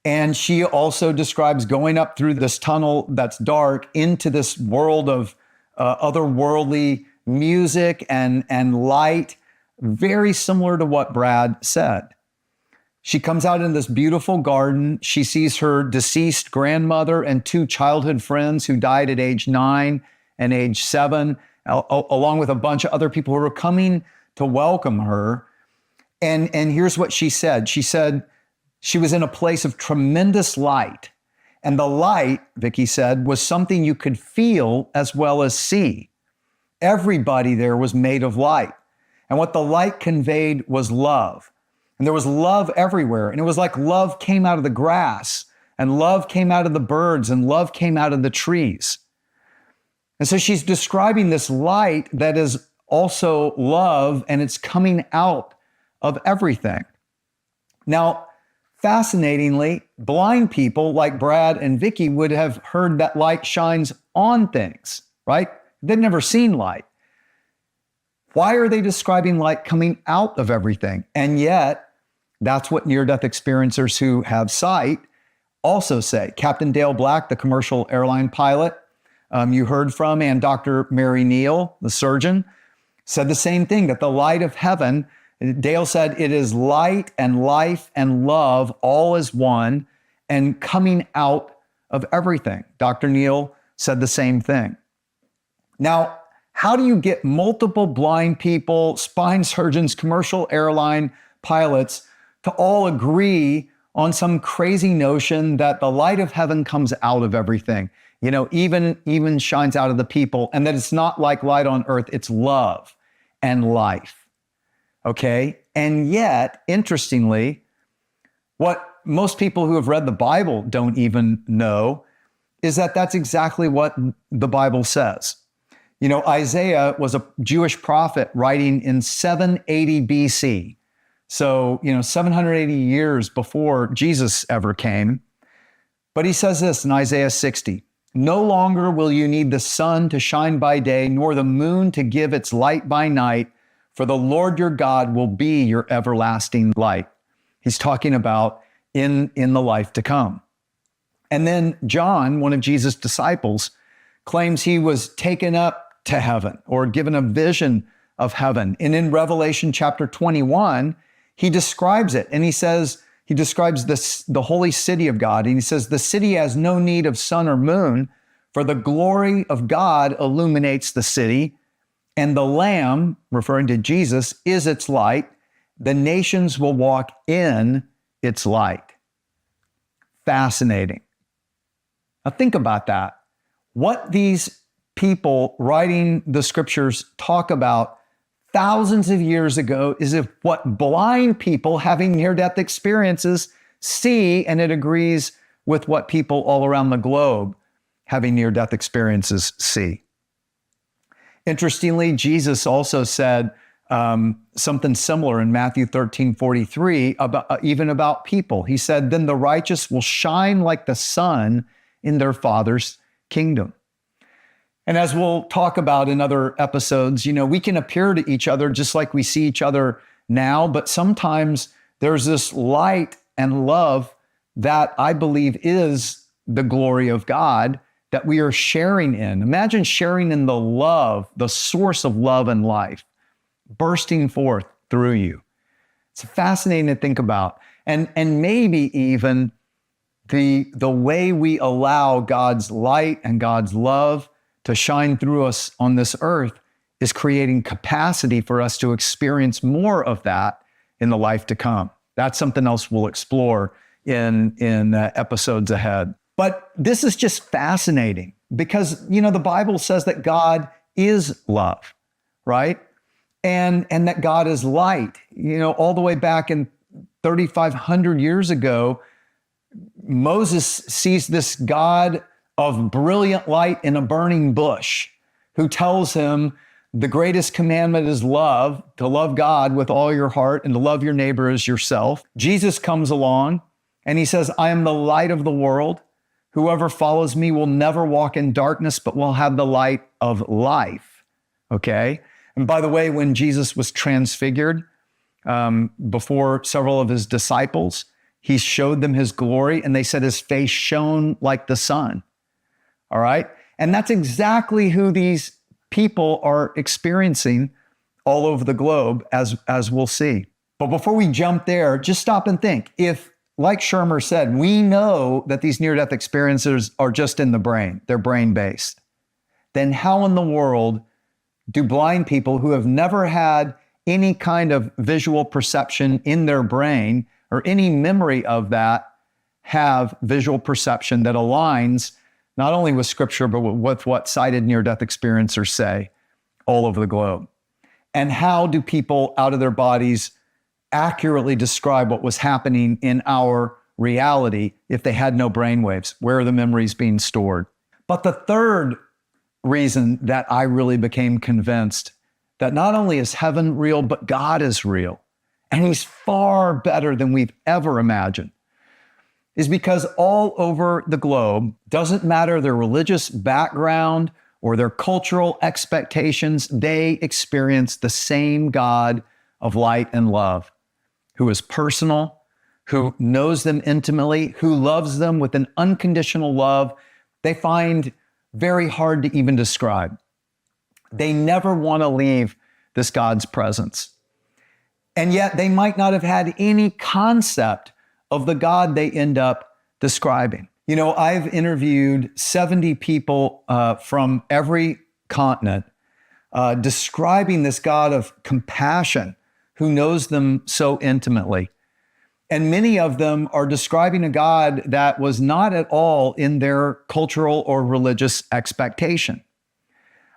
And she also describes going up through this tunnel that's dark into this world of otherworldly music and light, very similar to what Brad said. She comes out in this beautiful garden. She sees her deceased grandmother and 2 childhood friends who died at age 9 and age 7, along with a bunch of other people who were coming to welcome her. And here's what she said. She said she was in a place of tremendous light. And the light, Vicky said, was something you could feel as well as see. Everybody there was made of light. And what the light conveyed was love. And there was love everywhere. And it was like love came out of the grass, and love came out of the birds, and love came out of the trees. And so she's describing this light that is also love, and it's coming out of everything. Now, fascinatingly, blind people like Brad and Vicky would have heard that light shines on things, right? They've never seen light. Why are they describing light coming out of everything? And yet, that's what near-death experiencers who have sight also say. Captain Dale Black, the commercial airline pilot you heard from, and Dr. Mary Neal, the surgeon, said the same thing, that the light of heaven, Dale said, it is light and life and love all as one and coming out of everything. Dr. Neal said the same thing. Now, how do you get multiple blind people, spine surgeons, commercial airline pilots to all agree on some crazy notion that the light of heaven comes out of everything, even shines out of the people, and that it's not like light on earth, it's love and life, okay? And yet, interestingly, what most people who have read the Bible don't even know is that that's exactly what the Bible says. Isaiah was a Jewish prophet writing in 780 BC. So, 780 years before Jesus ever came. But he says this in Isaiah 60, "No longer will you need the sun to shine by day, nor the moon to give its light by night, for the Lord your God will be your everlasting light." He's talking about in the life to come. And then John, one of Jesus' disciples, claims he was taken up to heaven or given a vision of heaven. And in Revelation chapter 21, he describes it. And he describes the holy city of God. And he says, the city has no need of sun or moon, for the glory of God illuminates the city. And the Lamb, referring to Jesus, is its light. The nations will walk in its light. Fascinating. Now think about that. What these people writing the scriptures talk about thousands of years ago is if what blind people having near-death experiences see, and it agrees with what people all around the globe having near-death experiences see. Interestingly, Jesus also said something similar in Matthew 13:43 about people. He said, "Then the righteous will shine like the sun in their Father's kingdom." And as we'll talk about in other episodes, we can appear to each other just like we see each other now, but sometimes there's this light and love that I believe is the glory of God that we are sharing in. Imagine sharing in the love, the source of love and life, bursting forth through you. It's fascinating to think about. And maybe even the way we allow God's light and God's love to shine through us on this earth is creating capacity for us to experience more of that in the life to come. That's something else we'll explore in episodes ahead. But this is just fascinating because, the Bible says that God is love, right? And that God is light. All the way back in 3,500 years ago, Moses sees this God of brilliant light in a burning bush, who tells him the greatest commandment is love, to love God with all your heart and to love your neighbor as yourself. Jesus comes along and he says, "I am the light of the world. Whoever follows me will never walk in darkness, but will have the light of life." Okay? And by the way, when Jesus was transfigured before several of his disciples, he showed them his glory and they said his face shone like the sun. All right? And that's exactly who these people are experiencing all over the globe, as we'll see. But before we jump there, just stop and think. If, like Shermer said, we know that these near-death experiences are just in the brain, they're brain-based, then how in the world do blind people who have never had any kind of visual perception in their brain or any memory of that have visual perception that aligns not only with Scripture, but with what sighted near-death experiencers say all over the globe? And how do people out of their bodies accurately describe what was happening in our reality if they had no brainwaves? Where are the memories being stored? But the third reason that I really became convinced that not only is heaven real, but God is real, and he's far better than we've ever imagined, is because all over the globe, doesn't matter their religious background or their cultural expectations, they experience the same God of light and love, who is personal, who knows them intimately, who loves them with an unconditional love they find very hard to even describe. They never want to leave this God's presence. And yet they might not have had any concept of the God they end up describing. You know, I've interviewed 70 people from every continent describing this God of compassion who knows them so intimately. And many of them are describing a God that was not at all in their cultural or religious expectation.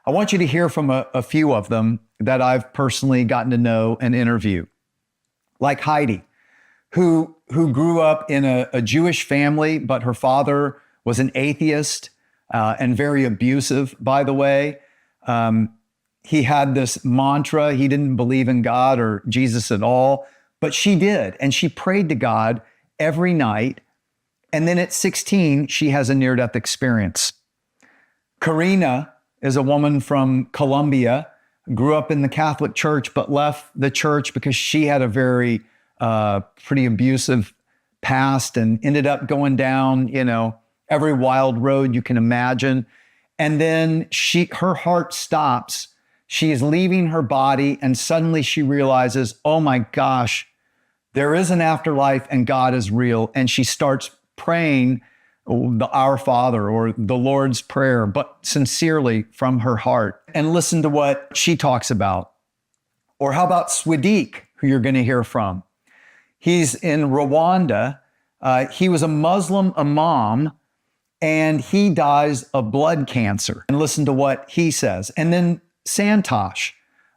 I want you to hear from a few of them that I've personally gotten to know and interview, like Heidi, who grew up in a Jewish family, but her father was an atheist and very abusive, by the way. He had this mantra. He didn't believe in God or Jesus at all, but she did. And she prayed to God every night. And then at 16, she has a near-death experience. Karina is a woman from Colombia, grew up in the Catholic Church, but left the church because she had a very pretty abusive past and ended up going down, you know, every wild road you can imagine. And then her heart stops. She is leaving her body, and suddenly she realizes, oh my gosh, there is an afterlife and God is real. And she starts praying the Our Father or the Lord's Prayer, but sincerely from her heart. And listen to what she talks about. Or how about Swadik, who you're going to hear from? He's in Rwanda. He was a Muslim imam, and he dies of blood cancer. And listen to what he says. And then Santosh,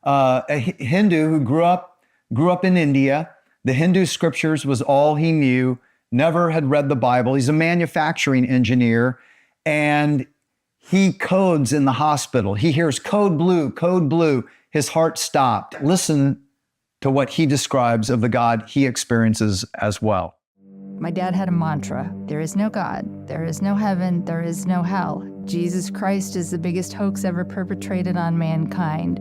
a Hindu who grew up in India. The Hindu scriptures was all he knew, never had read the Bible. He's a manufacturing engineer, and he codes in the hospital. He hears code blue, code blue. His heart stopped. Listen to what he describes of the God he experiences as well. My dad had a mantra: there is no God, there is no heaven, there is no hell. Jesus Christ is the biggest hoax ever perpetrated on mankind.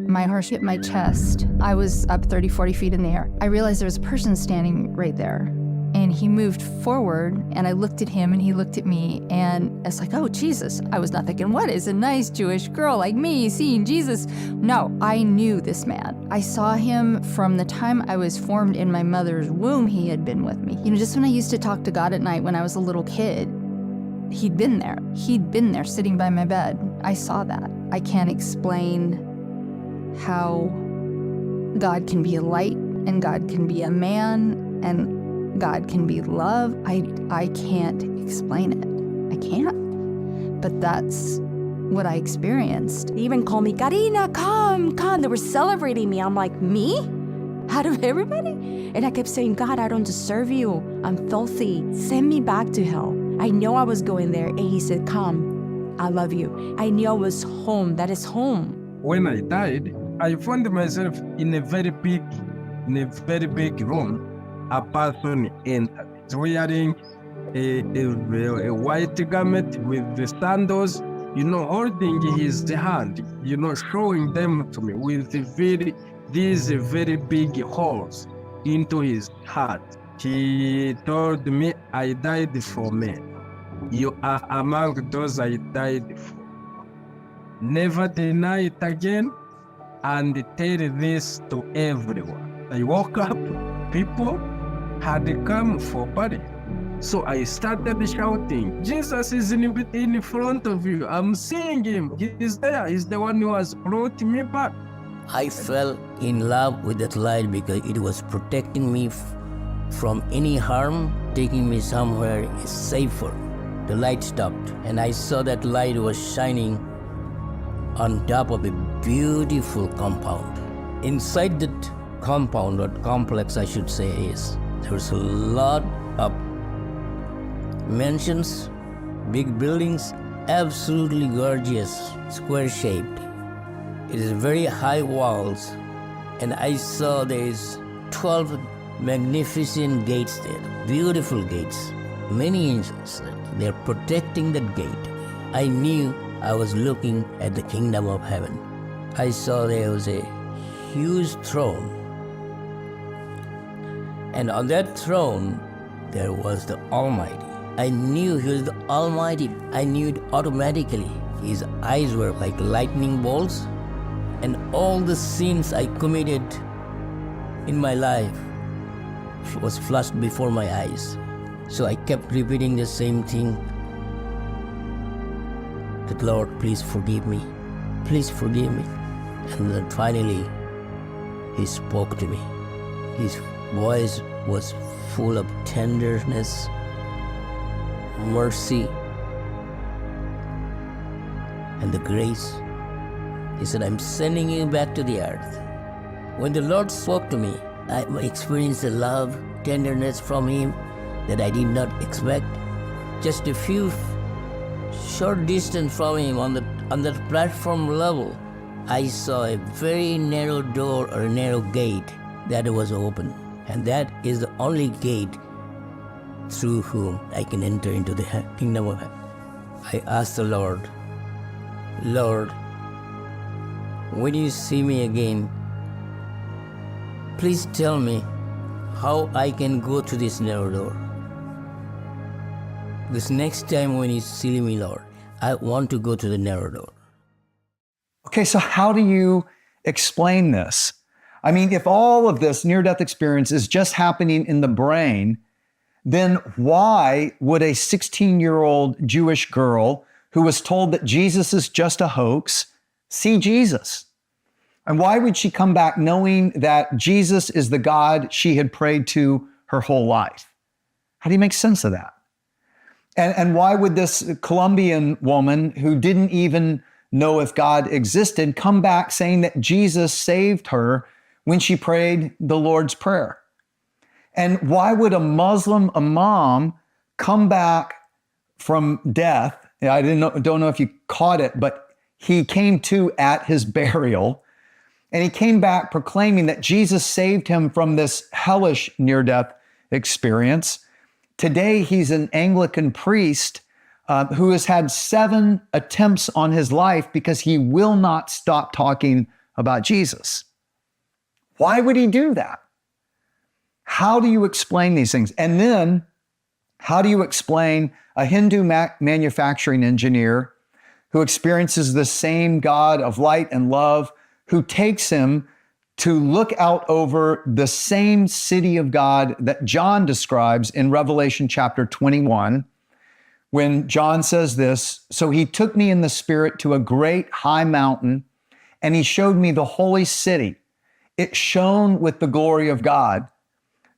My heart hit my chest. I was up 30, 40 feet in the air. I realized there was a person standing right there. And he moved forward, and I looked at him, and he looked at me, and it's like, oh, Jesus. I was not thinking, what is a nice Jewish girl like me seeing Jesus? No, I knew this man. I saw him from the time I was formed in my mother's womb. He had been with me. You know, just when I used to talk to God at night when I was a little kid, he'd been there. He'd been there sitting by my bed. I saw that. I can't explain how God can be a light, and God can be a man, and God can be love. I can't explain it. I can't. But that's what I experienced. They even called me, Karina, come. They were celebrating me. I'm like, me? Out of everybody? And I kept saying, God, I don't deserve you. I'm filthy. Send me back to hell. I know I was going there. And he said, come. I love you. I knew I was home. That is home. When I died, I found myself in a very big room. A person entered, wearing a white garment with the sandals, you know, holding his hand, you know, showing them to me with these very big holes into his heart. He told me, I died for men. You are among those I died for. Never deny it again, and tell this to everyone. I woke up, people had come for burial. So I started shouting, Jesus is in front of you. I'm seeing him. He is there. He's the one who has brought me back. I fell in love with that light because it was protecting me from any harm, taking me somewhere safer. The light stopped, and I saw that light was shining on top of a beautiful compound. Inside that compound, or complex I should say, there's a lot of mansions, big buildings, absolutely gorgeous, square-shaped. It is very high walls, and I saw there's 12 magnificent gates there, beautiful gates, many angels. They're protecting that gate. I knew I was looking at the kingdom of heaven. I saw there was a huge throne. And on that throne, there was the Almighty. I knew he was the Almighty. I knew it automatically. His eyes were like lightning bolts, and all the sins I committed in my life was flashed before my eyes. So I kept repeating the same thing. That Lord, please forgive me. Please forgive me. And then finally, he spoke to me. His voice was full of tenderness, mercy, and the grace. He said, I'm sending you back to the earth. When the Lord spoke to me, I experienced a love, tenderness from him that I did not expect. Just a few short distance from him on that platform level, I saw a very narrow door or a narrow gate that was open. And that is the only gate through whom I can enter into the kingdom of heaven. I asked the Lord, Lord, when you see me again, please tell me how I can go through this narrow door. This next time when you see me, Lord, I want to go to the narrow door. Okay, so how do you explain this? I mean, if all of this near-death experience is just happening in the brain, then why would a 16-year-old Jewish girl who was told that Jesus is just a hoax see Jesus? And why would she come back knowing that Jesus is the God she had prayed to her whole life? How do you make sense of that? And why would this Colombian woman who didn't even know if God existed come back saying that Jesus saved her when she prayed the Lord's Prayer? And why would a Muslim imam come back from death? I don't know if you caught it, but he came to at his burial, and he came back proclaiming that Jesus saved him from this hellish near-death experience. Today, he's an Anglican priest who has had 7 attempts on his life because he will not stop talking about Jesus. Why would he do that? How do you explain these things? And then, how do you explain a Hindu manufacturing engineer who experiences the same God of light and love, who takes him to look out over the same city of God that John describes in Revelation chapter 21, when John says this, so he took me in the spirit to a great high mountain, and he showed me the holy city. It shone with the glory of God.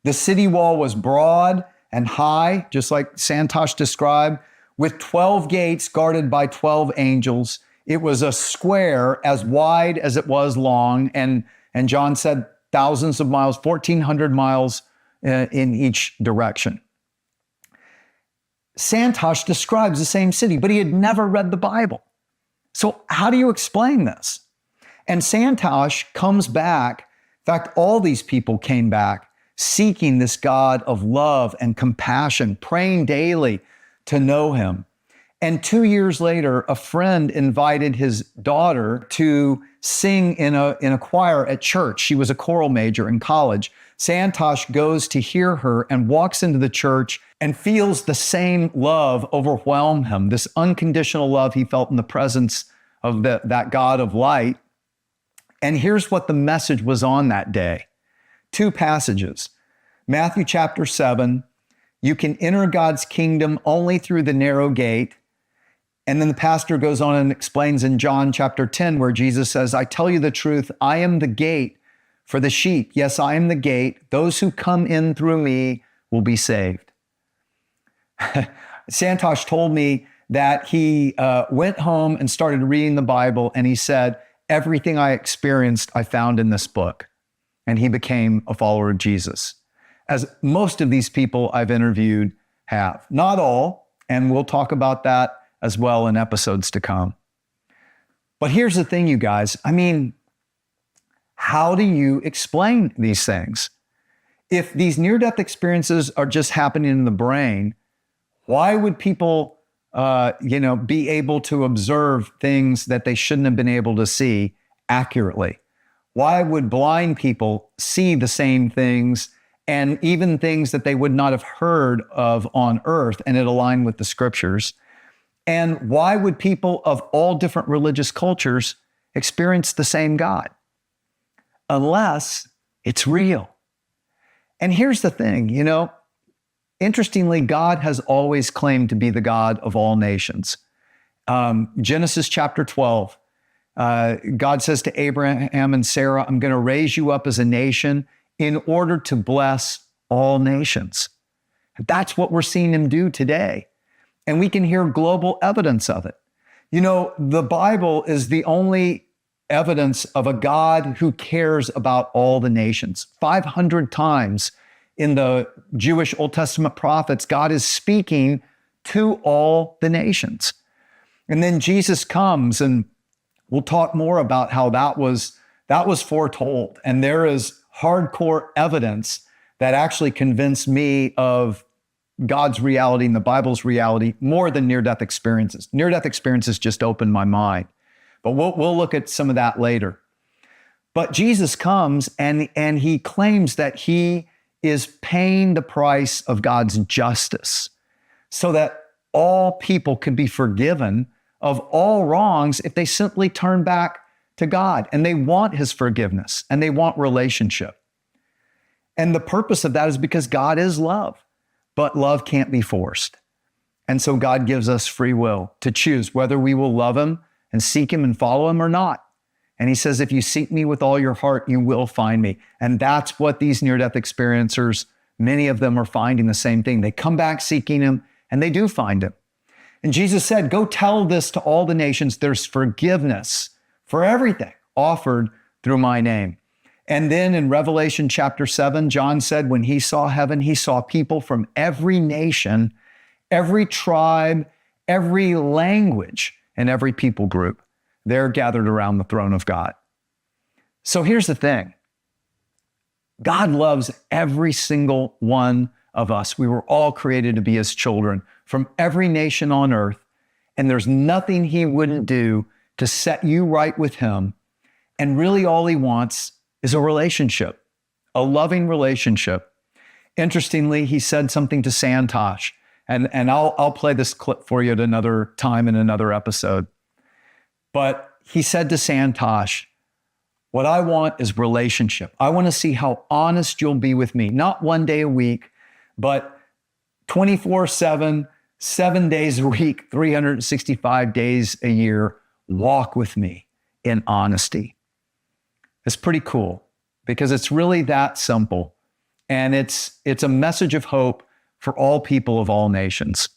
The city wall was broad and high, just like Santosh described, with 12 gates guarded by 12 angels. It was a square as wide as it was long, and John said thousands of miles, 1,400 miles in each direction. Santosh describes the same city, but he had never read the Bible. So how do you explain this? And Santosh comes back. In fact, all these people came back seeking this God of love and compassion, praying daily to know him. And 2 years later, a friend invited his daughter to sing in a choir at church. She was a choral major in college. Santosh goes to hear her and walks into the church and feels the same love overwhelm him, this unconditional love he felt in the presence of that God of light. And here's what the message was on that day. 2 passages. Matthew chapter 7, you can enter God's kingdom only through the narrow gate. And then the pastor goes on and explains in John chapter 10, where Jesus says, I tell you the truth, I am the gate for the sheep. Yes, I am the gate. Those who come in through me will be saved. Santosh told me that he went home and started reading the Bible, and he said, everything I experienced, I found in this book. And he became a follower of Jesus, as most of these people I've interviewed have. Not all, and we'll talk about that as well in episodes to come. But here's the thing, you guys. I mean, how do you explain these things? If these near-death experiences are just happening in the brain, why would people, be able to observe things that they shouldn't have been able to see accurately? Why would blind people see the same things and even things that they would not have heard of on earth and it aligned with the scriptures? And why would people of all different religious cultures experience the same God? Unless it's real. And here's the thing, interestingly, God has always claimed to be the God of all nations. Genesis chapter 12, God says to Abraham and Sarah, I'm going to raise you up as a nation in order to bless all nations. That's what we're seeing him do today. And we can hear global evidence of it. The Bible is the only evidence of a God who cares about all the nations. 500 times in the Jewish Old Testament prophets, God is speaking to all the nations. And then Jesus comes, and we'll talk more about how that was foretold. And there is hardcore evidence that actually convinced me of God's reality and the Bible's reality more than near-death experiences. Near-death experiences just opened my mind. But we'll look at some of that later. But Jesus comes and he claims that he is paying the price of God's justice so that all people can be forgiven of all wrongs if they simply turn back to God. And they want his forgiveness and they want relationship. And the purpose of that is because God is love, but love can't be forced. And so God gives us free will to choose whether we will love him and seek him and follow him or not. And he says, if you seek me with all your heart, you will find me. And that's what these near-death experiencers, many of them are finding the same thing. They come back seeking him and they do find him. And Jesus said, go tell this to all the nations. There's forgiveness for everything offered through my name. And then in Revelation chapter 7, John said, when he saw heaven, he saw people from every nation, every tribe, every language, and every people group. They're gathered around the throne of God. So here's the thing. God loves every single one of us. We were all created to be his children from every nation on earth. And there's nothing he wouldn't do to set you right with him. And really all he wants is a relationship, a loving relationship. Interestingly, he said something to Santosh. And I'll play this clip for you at another time in another episode. But he said to Santosh, what I want is relationship. I want to see how honest you'll be with me. Not one day a week, but 24/7, 7 days a week, 365 days a year. Walk with me in honesty. It's pretty cool because it's really that simple. And it's a message of hope for all people of all nations.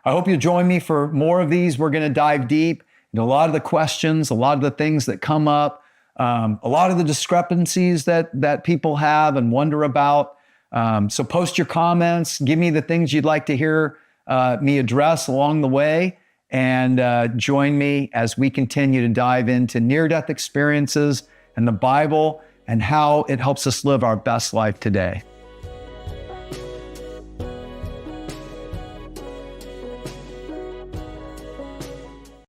I hope you join me for more of these. We're going to dive deep into a lot of the questions, a lot of the things that come up, a lot of the discrepancies that people have and wonder about. So post your comments, give me the things you'd like to hear me address along the way, and join me as we continue to dive into near-death experiences and the Bible and how it helps us live our best life today.